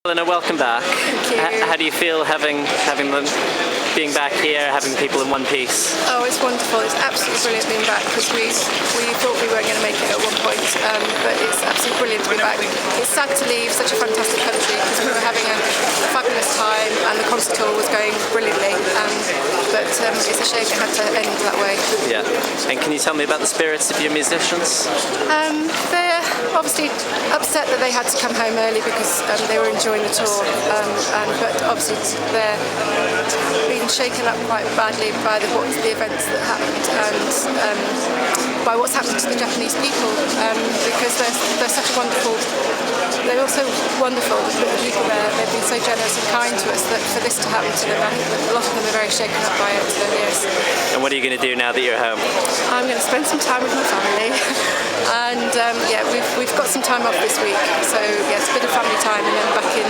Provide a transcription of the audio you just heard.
Eleanor, welcome back. Thank you. How do you feel having them being back here, having people in one piece? Oh, it's wonderful. It's absolutely brilliant being back because we thought we weren't going to make it at one point, but it's absolutely brilliant to be back. It's sad to leave such a fantastic country because we were having a fabulous time and the concert tour was going brilliantly, but it's a shame it had to end that way. Yeah. And can you tell me about the spirits of your musicians? They're obviously upset that they had to come home early because they were enjoying the tour, but obviously they're being shaken up quite badly by the events that happened and by what's happened to the Japanese people because they're such a wonderful. They're also wonderful, the people there. They've been so generous and kind to us that for this to happen to them, I think a lot of them are very shaken up by it. So yes. And what are you going to do now that you're home? I'm going to spend some time with my family, and we've got some time off this week. So yeah, it's a bit of family time, and then back in